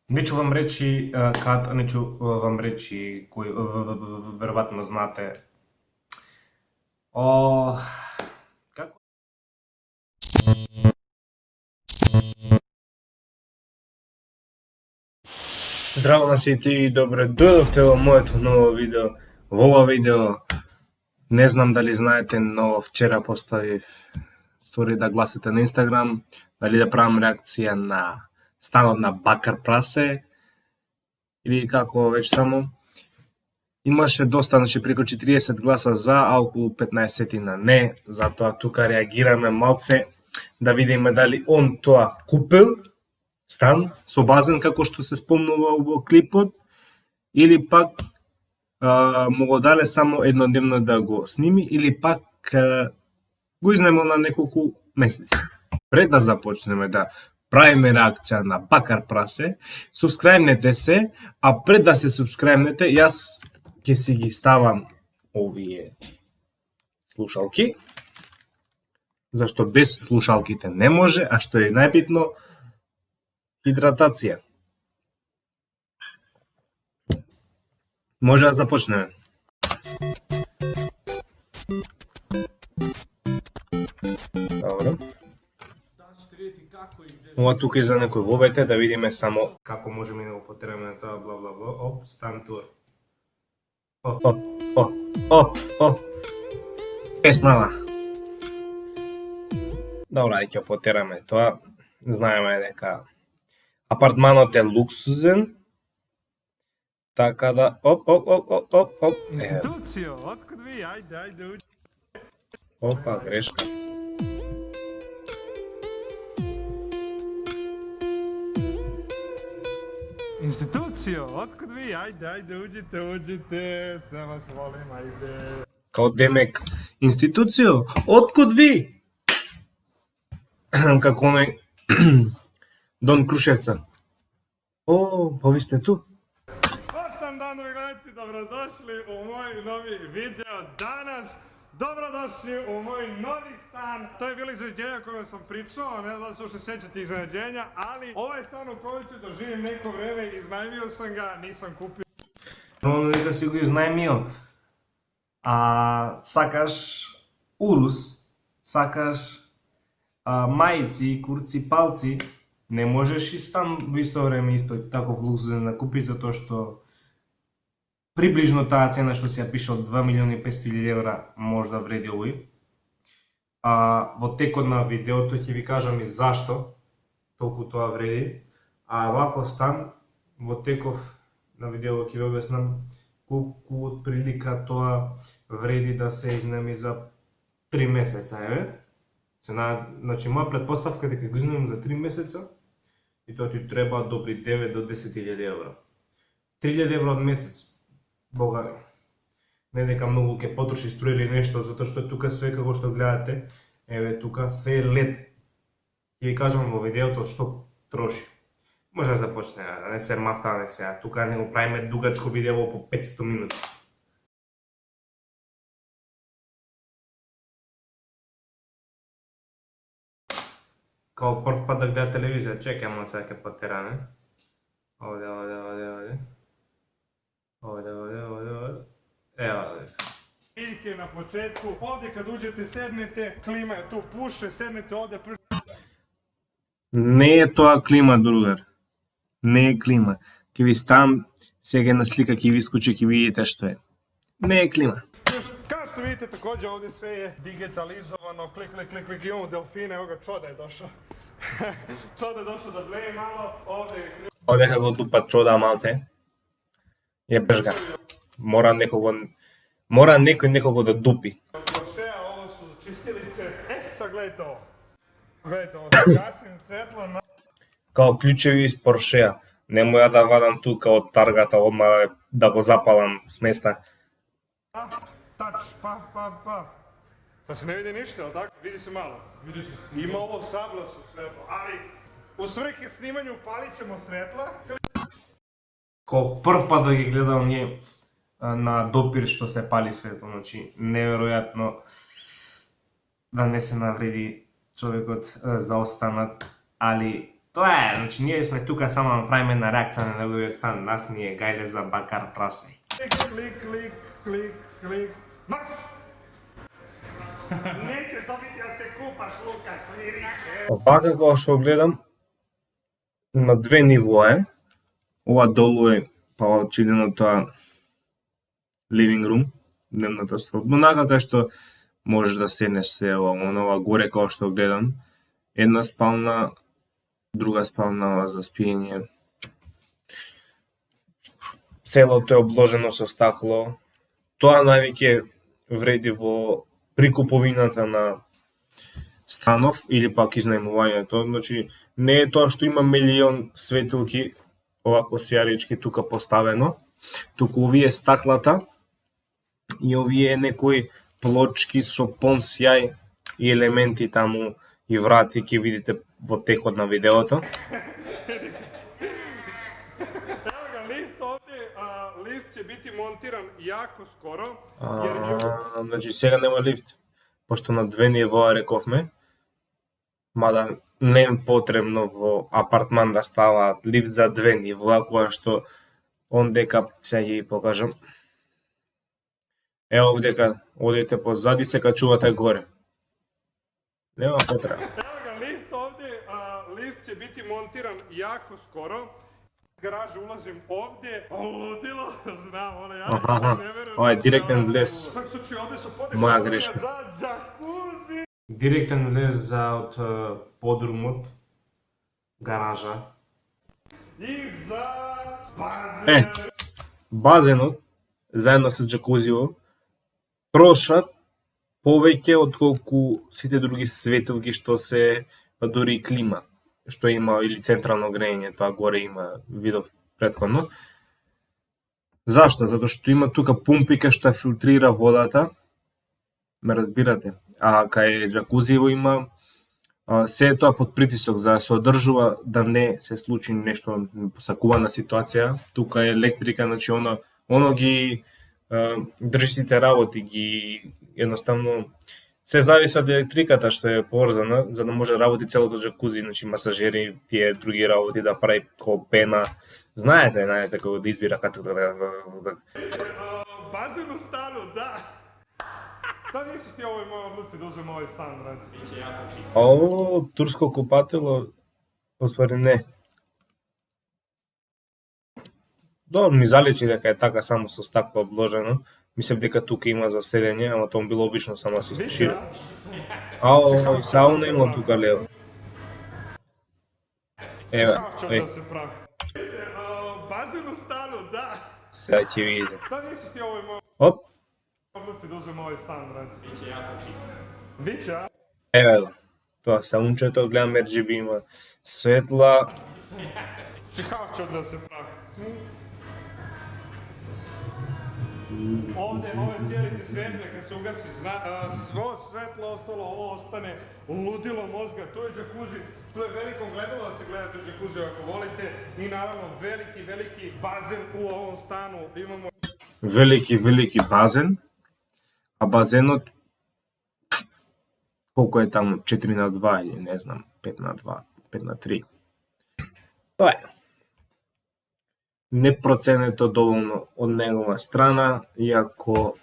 Neću vam reći kad, neću vam reći koji verovatno znate. Kako? Здраво на сите и добре дојдовте во моето ново видео. Во ова видео не знам дали знаете, но вчера поставив стори да гласате на Инстаграм, дали да правам реакција на станот на Бакар Прасе или како веќе таму. Имаше доста, значи преку 40 гласа за, а околу 15 на не, затоа тука реагираме малце да видиме дали он тоа купил стан со базен како што се спомнува во клипот или пак му го дале само еднодневно да го сними или пак го изнемил на неколку месеци. Пред да започнеме да правиме реакција на Бакар Прасе, субскрајбнете се, а пред да се субскрајбнете, јас ќе си ги ставам овие слушалки, зашто без слушалките не може, а што е најбитно, хидратација. Може да започнеме. Добро. Ова тука за некој вовете да видиме само како можеме да го потераме на тоа, бла бла бла. Оп, стан тур. Песнава. Добра, ќе потераме тоа. Знаеме дека апартманот е луксузен. Така да, оп. Институцијо, откуд ви? Ајде, уđi. Опа, грешка. Институцијо, откуд ви? Ајде, уđite, се вас волим, ајде. Као демек, институцијо, откуд ви? Како оној Дон Крушевца. О, па ви сте ту? Poštovani danovi gledalci, dobrodošli u moj novi video danas. Dobrodošli u moj novi stan. To je bilo iznenađenje koje sam pričao, ne znam da se uopšte sećate iznenađenja, ali ovaj stan u kojem ću da živim neko vreme, iznajmio sam ga, nisam kupio. Нормално дека си го изнајмио. Сакаш урус, сакаш мајци, курци, палци, не можеш и стан во исто време исто таков луксузен да купиш, затоа што приближно таа цена што си ја пише од 2.500.000 евра може да вреди овој. Во текот на видеото ќе ви кажам и зашто толку тоа вреди. Ваков стан во теков на видеото ќе ви објаснам колку од прилика тоа вреди да се изнеми за 3 месеца, еве. Значи, моја предпоставка дека го изнемам за 3 месеца и тоа ти треба добри 9 до 10.000 евра. 3.000 евра од месец, богари. Не дека многу ќе потроши струја или нешто, затоа што тука све како што гледате, еве тука све е лед. Ќе ви кажам во видеото што троши. Може да започне, да не се мафтаме сега, тука не го правиме дугачко видео по 500 минути. Као прв пат да гледа телевизија, чекај малку сега ќе потераме. Овде. Ево овде. Biljke na početku, ovdje kad uđete sednete, klima je tu puše, sednete ovdje. Не е тоа клима, другар. Не е клима. Ќе ви ставам сега една слика, ќе ви искочи, ќе видите што е. Не е клима. Kao što vidite također ovdje sve je digitalizovano, klik, imamo delfine, evo ga Čoda je došao. Čoda je došao da bleje malo, ovdje je Овде како дупа чода малце. Ја бежга. Мора некој некого да дупи. Porschea, ovo su čistilice. Sad gledajte ovo. Gledajte ovo, gasim svetlo na... Као клучеви из Поршеа. Нему ја да вадам тука од таргата, одма да го запалам с места. Tač, paf. Sad se ne vidi ništa, ali tako? Vidi se malo. Vidi se, ima ovo sablasno svetlo, ali u svrhe snimanju palit ćemo svetla. Ко прв пат да ги гледам ние на допир што се пали светло, значи неверојатно да не се навреди човекот за останат, али Тоа е, значи ние сме тука само да направиме една реакција на неговиот стан, нас ни е гајле за бакар прасе. Клик, клик, клик, клик, марш! Неќеш добити да се купаш, Лука, свири се! Овака како што гледам, на две нивоа е. Ова долу е, па очигледно тоа living room, дневната соба. Онака кај што можеш да седнеш се ова горе како што гледам. Една спална, друга спална за спиење. Целото е обложено со стакло. Тоа највеќе вреди во прикуповината на станов или пак изнајмувањето. Значи, не е тоа што има милион светилки овако сјарички тука поставено, туку овие стаклата и овие некои плочки со пон сјај и елементи таму и врати ќе видите во текот на видеото. Evo ga, lift ovdje, lift će biti montiran jako skoro, Значи сега нема лифт, пошто на две нивоа рековме, мада не е потребно во апартман да ставаат лифт за две нивоа, која што ондека ќе ги покажам. Ево овдека одите позади, се качувате горе. Нема потреба. Evo ga, lift ovdje, lift će biti montiran jako skoro. Garažu ulazim ovdje, ludilo, znam, ono ja ne verujem. Ова е директен влез, Svaki slučaj, ovdje su моја podešavanja грешка. za džakuzi. Директен влез за од подрумот, гаража. I za bazen. Базенот, заедно со джакузиво, трошат повеќе отколку сите други светилки што се, па дури и клима, што има, или централно грејење, тоа горе има, видов претходно. Зашто? Затоа што има тука пумпика што ја филтрира водата, ме разбирате, а кај джакузиво има се е тоа под притисок за да се одржува да не се случи нешто посакувана ситуација. Тука е електрика, значи оно ги држи сите работи, ги едноставно се зависи од електриката што е поврзана за да може да работи целото джакузи, значи масажери, тие други работи да прави како пена. Знаете како да извира Bazen u stanu, da. Da nisi ti ovoj mojoj odluci da uzem ovaj stan, brate. Biće jako čisto. Ovo турско купатело, освари не. Добро, ми заличи дека е така само со стакло обложено. Мислев дека тука има за седење, ама тоа било обично само се стушира. И сауна има тука лево. Еве, Kako da se pravi? Bazen u stanu, da. сега ќе видите. Da nisi ti ovoj mojoj Оп, odluci da uzem ovaj stan, brate. Biće jako čisto. Biće, a? еве го. Тоа саунчето, гледам RGB има светла. Kako će da se pravi? Ovdje, ove sjelice svetle kad se ugasi, svo svetlo ostalo, ovo ostane ludilo mozga, tu je džakuzi, tu je veliko gledalo da se gledate u džakuzi ako volite i naravno veliki bazen u ovom stanu, imamo Велики базен, а базенот колку е таму 4:2 или не знам 5:2, 5:3. Тоа е. Непроценето доволно од негова страна, иако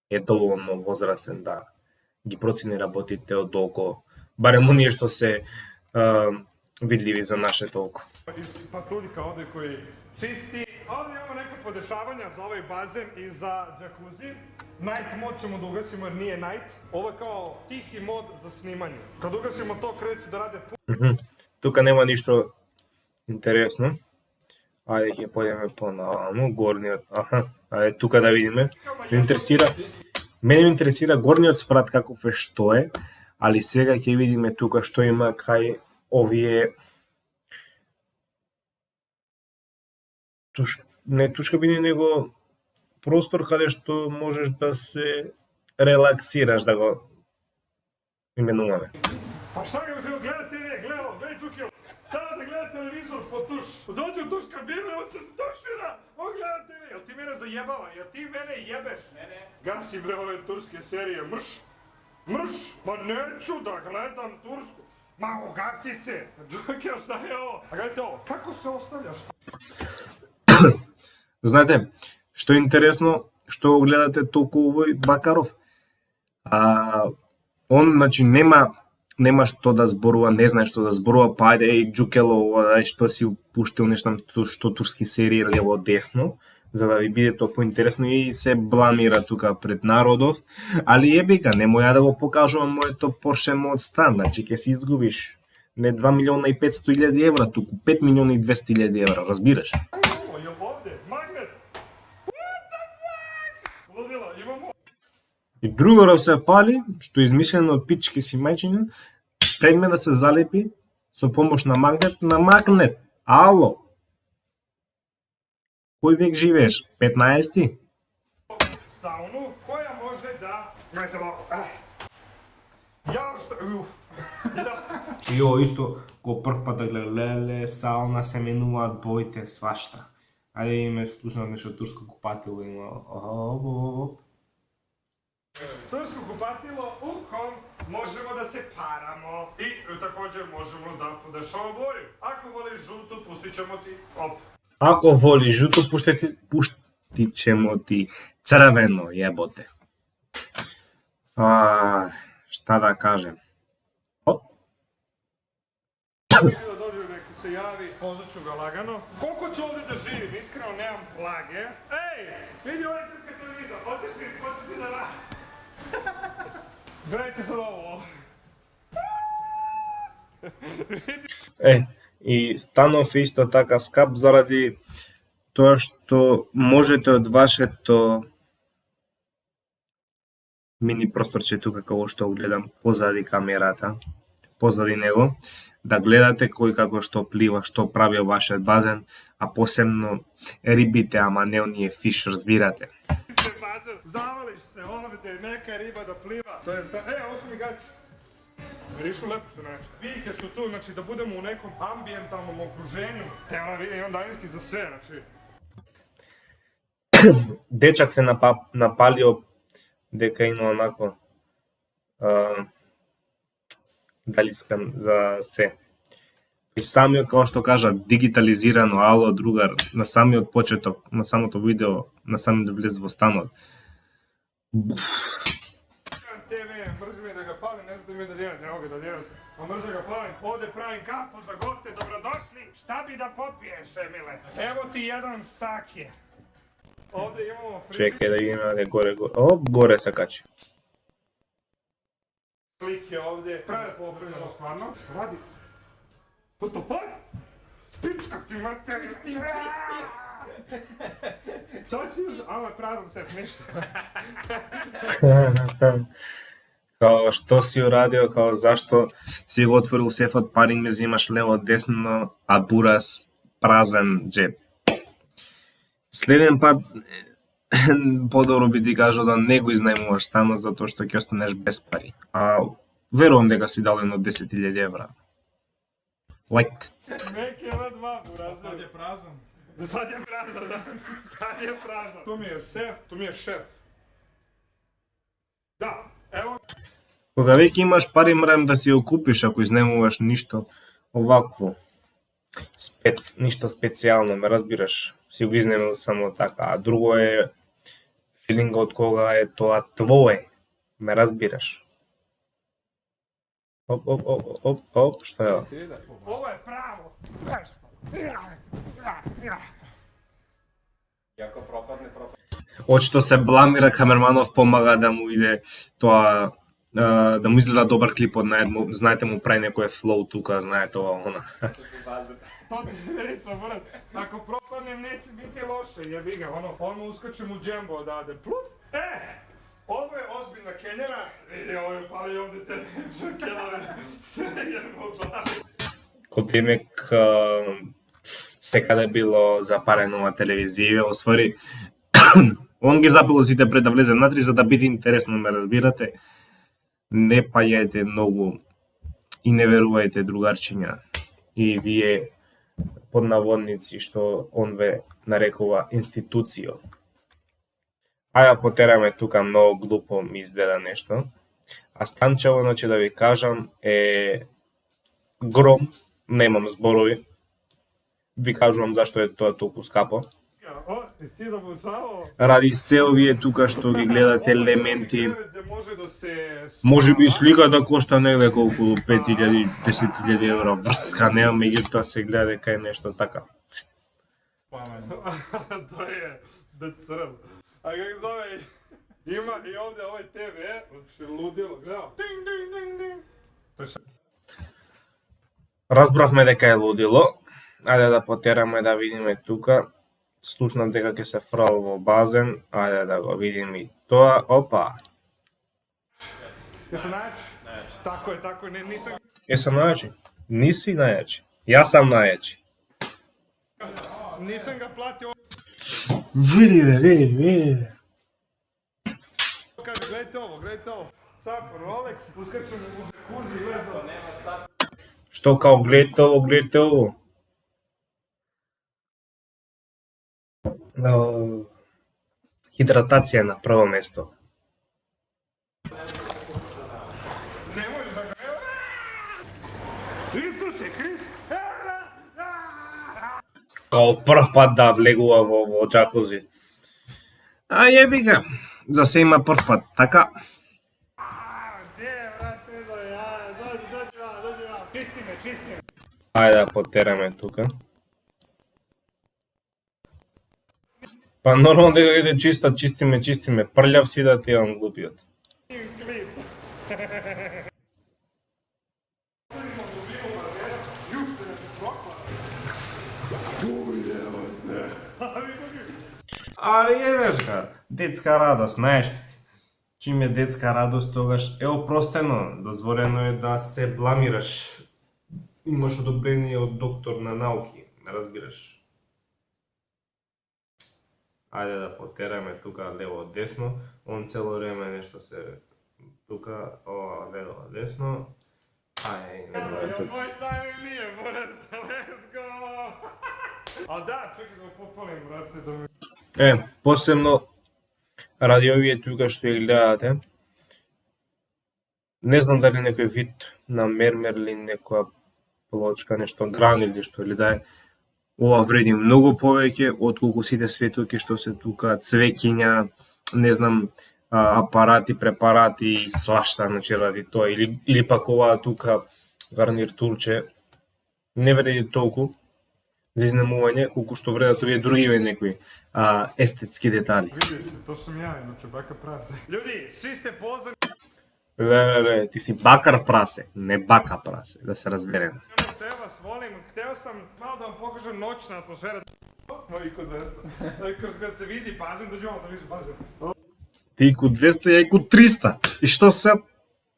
е доволно возрастен да ги процени работите од око, барем оние што се видливи за нашето око. patuljka ovdje koji čisti. Ovdje imamo neka podešavanja za ovaj bazen i za džakuzi. Night mod ćemo da ugasimo jer nije night. Ovo je kao tihi mod za snimanje. Kad ugasimo to kreću da rade Тука нема ништо интересно. Ајде ќе појдеме понаму, горниот, ајде тука да видиме. Мене ме интересира горниот спрат каков е, што е, али сега ќе видиме тука што има кај овие не тушкабини, него простор каде што можеш да се релаксираш, да го именуваме. Pa šta ga ćemo gledati TV, gledaj Čukil, stava da gleda televizor po tuš, dođe u tuš kabinu i on se stušira, on gleda TV, jel ti mene zajebava, jel ti mene jebeš? Ne. Gasi bre ove turske serije, mrš, ma neću da gledam tursku, Ma ugasi se! Joker, šta je ovo? A gledajte ovo, kako se ostavljaš? Знаете, што е интересно, што го гледате толку овој Бакаров, он, значи, нема што да зборува, не знае што да зборува, па ајде, Джукело, што си пуштил нешто, што турски серии лево десно, за да ви биде тоа поинтересно и се бламира тука пред народов, али ебика, немој ја да го покажувам моето Порше Модстан, значи ќе си изгубиш не 2 милиона и 500 илјади евра, туку 5 милиона и 200 илјади евра, разбираш? О, je ovdje, magnet! What the fuck? Ludilo, imamo... И другаров се пали, што е измислено од пички си мајчиња, предме да се залепи со помош на магнет. Ало! Кој век живееш? 15-ти? Sauну koja može da... Gledaj se ovako. Ja što... Uf. И ово исто, го прв пат да гледа, леле, сауна, се менуваат боите, свашта. Ајде име слушнав нешто турско купатило, има... Tursko kupatilo u kom možemo da se paramo i također možemo da podešamo boju. Ako voliš žutu, pustit ćemo ti op. Ако воли жуто, пушти ćemo ti crveno, jebote. Šta da kažem? Da dođe neko se javi, pozvat ću ga lagano. Koliko ću ovdje da živim? Iskreno nemam plage. Ej, vidi ovaj trka televizor, hoćeš ti da radi? Gledajte sad ovo. И станов исто така скап заради тоа што можете од вашето мини просторче тука како што го гледам позади камерата, позади него, да гледате кој како што плива, што прави вашиот базен, а посебно рибите, ама не оние фиш, разбирате. Zavališ se ovdje, neka riba da pliva. To je, ovo su mi gači. Rišu lepo što neče. Biljke su tu, znači da budemo u nekom ambijentalnom okruženju. Te ona vidi, imam daljinski za sve, znači. Дечак се напалио дека има онако далиска за се. И самиот, како што кажа, дигитализирано, ало, другар, на самиот почеток, на самото видео, на самиот влез во станот. TV, mrzim je da ga palim, ne znam mi da djelati, evo ga da djelati. A mrzim ga palim, ovdje pravim kafu za goste, dobrodošli, šta bi da popiješ, Emile? Evo ti jedan sake. Ovdje imamo frižider. Чекај да видиме горе. Оп, горе се качи. Slike ovdje, prelepo opremljeno stvarno. Radi. What the fuck? Pička ti materi. Čo si už? Ale prazan sef, ništa. Као што си урадио, као зашто си го отворил сефот, пари ме взимаш лево десно, а бурас празен джеб. Следен пат подобро би ти кажал да не го изнајмуваш станот затоа што ќе останеш без пари. А верувам дека си дал едно 10.000 евра. Лайк. Neki je ova dva, buraz. Sad je prazan. Sad je prazan, da. Sad je prazan. Tu mi je sef, tu mi je šef. Da, evo. Кога веќе имаш пари, морам да си го купиш ако изнајмуваш ништо овакво. Ништо специјално, ме разбираш. Си го изнемил само така, а друго е филингот кога е тоа твое, ме разбираш. Оп, што е? Ovo je pravo. Jako propadne. Очто се бламира камерманов, помага да му иде тоа, да му изгледа добар клипот, знаете му прави некој флоу тука, знаете ова, она. To ti rečem, brat. Ako propadnem neće biti loše, jebi ga, ono uskočim u džembo odavde, pluf. Ovo je ozbiljna kenjera. Vidi, ovo je pali ovdje te čukelove. Sve jebo glavi. Код демек секаде било запарено на телевизија, освари он ги запило сите пред да влезе внатри за да биде интересно, ме разбирате. Не пајајте многу и не верувајте другарчиња и вие под наводници што он ве нарекува институцијо. Аја потераме тука многу глупо ми изгледа нешто. А Станчево, значи да ви кажам, е гром, немам зборови. Ви кажувам зашто е тоа толку скапо. О, и си замучавao? Ради се овие тука што ги гледате елементи, Gde može da se може би spava. слика да кошта негде околу 5000, 10.000 евра врска, нема, меѓутоа се гледа дека е нешто така. To je da crv. A kako zove? Ima i ovdje ovaj TV, znači ludilo, gledao. Ding, ding, ding, ding. To je sve. Разбравме дека е лудило. Ајде да потераме да видиме тука. Слушнав дека ќе се фрал во базен. Ајде да го видиме и тоа. Опа. Jesi najači? Tako je, nisam... Jesam најачи? Ниси најачи. Јас сам најачи. Nisam ga platio, Види вidi. kaže, gledajte ovo. Sad, Rolex, uskaču mu u kurzi, gledaj ovo. Што као гледате ово, гледате ово. Хидратација на прво место. Nemoj da ga... Isuse Hrist! Као прв пат да влегува во джакузи. А јеби га, за се има прв пат, така? Gdje, brate, dođi vam, čisti me. Ајде да потераме тука. Па нормално дека иде чиста, чистиме, прљав си да ти имам глупиот. Klip. Али е га, детска радост, знаеш. Чим е детска радост, тогаш е опростено, дозволено е да се бламираш. Имаш одобрение од доктор на науки, разбираш. Ајде да потераме тука лево десно, он цело време нешто се тука, лево десно. Ајде, Moj stan nije, Boris, let's go! Al da, čekaj da popalim, brate, da mi... посебно ради овие тука што ги гледате. Не знам дали некој вид на мермер или некоја плочка, нешто гран или што или да е. Ова вреди многу повеќе отколку сите светилки што се тука, цвеќиња, не знам, апарати, препарати и свашта, значи ради тоа. Или пак ова тука гарнир турче не вреди толку за изнемување, колку што вредат овие другиве некои естетски детали. Vidite, to sam ja, inače, baka prase. Ljudi, svi ste pozvani Леле, ти си бакар прасе, не бака прасе, да се разбереме. na sve vas volim. Hteo sam malo da vam pokažem noćna atmosfera. Ovi kod 200. Kroz kad se vidi bazen, dođi ovo da vidiš bazen. Ти ку 200, ја и ку 300. И што сад?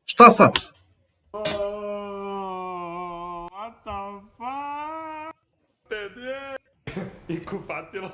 Што сад? What the fuck? Te gdje? I kupatilo.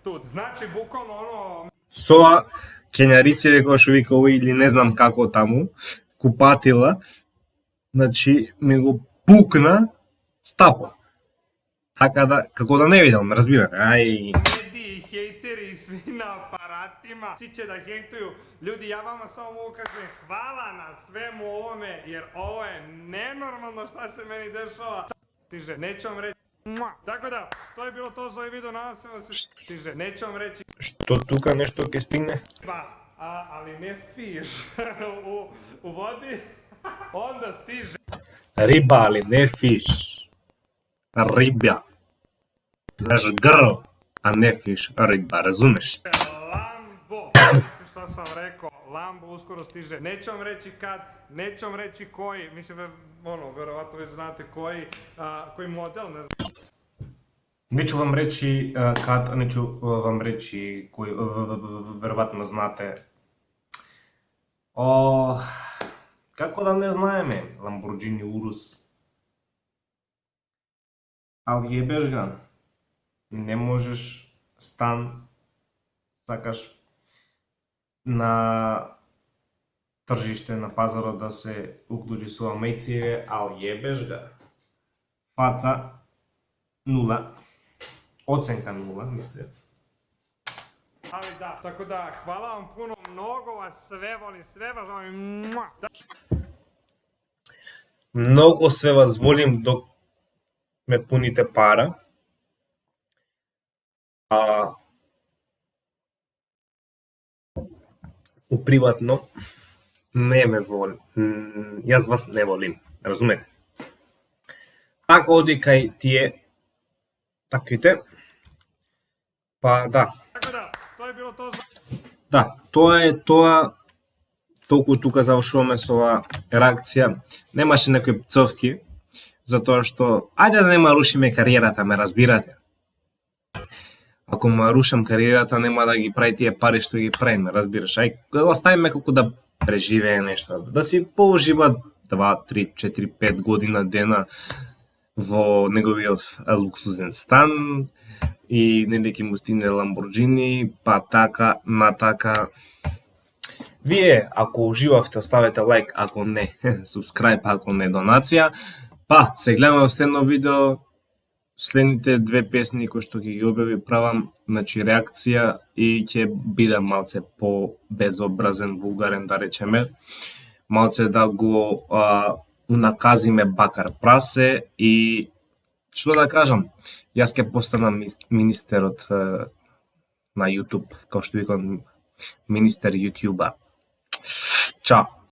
Tu, znači bukvalno ono... Со кењарици кои што вика овој или не знам како таму, купатила, значи ми го пукна стапо. Така да, како да не видам, разбирате, ај. Mediji, hejteri i svi na aparatima, svi će da hejtuju. Ljudi, ja vama samo mogu kažem hvala na svemu ovome, jer ovo je nenormalno šta se meni dešava. Stiže, neću vam reći. Tako da, to je bilo to za ovaj video, nadam se vam se stiže, neću vam reći Што тука нешто ќе стигне? ali ne fiš u vodi, onda stiže Риба, али не фиш. Рибја. Знаеш, грл, а не фиш, риба, разумеш? Lambo. Šta sam rekao, Lambo uskoro stiže, neću vam reći kad, neću vam reći koji, mislim, ono, verovatno već znate koji model, ne znam. Неću вам речи кад, неću вам речи кој веројатно знате. Како да не знаеме Lamborghini Urus? Али јебеш га, не можеш стан сакаш на тржиште, на пазарот да се уклучи со амеције, али јебеш га. Фаца 0. Оценка 0, мисле. Ali da, tako da, hvala vam puno, mnogo vas sve volim, sve vas volim. Многу се вас волим док ме пуните пара. А приватно не ме воли. Јас вас не волим, разумете? Така оди кај тие таквите. Па да. Tako da, to je bilo to za... Да, тоа е тоа. Толку тука завршуваме со оваа реакција. Немаше некои пцовки, затоа што ајде да нема рушиме кариерата, ме разбирате. Ако му рушам кариерата, нема да ги прави тие пари што ги правиме, разбираш? Ај, да оставиме како да преживее нешто, да си поужива 2, 3, 4, 5 година дена во неговиот луксузен стан и нели ќе му стигне Ламборджини, па така, натака. Вие, ако уживавте, оставете лайк, ако не, subscribe, ако не донација. Па, се гледаме во следно видео. Следните две песни кои што ќе ги објави правам, значи реакција и ќе бидам малце по безобразен, вулгарен да речеме. Малце да го унаказиме Бакар Прасе и што да кажам, јас ќе постанам министерот на YouTube, како што викам министер YouTube-а. Чао!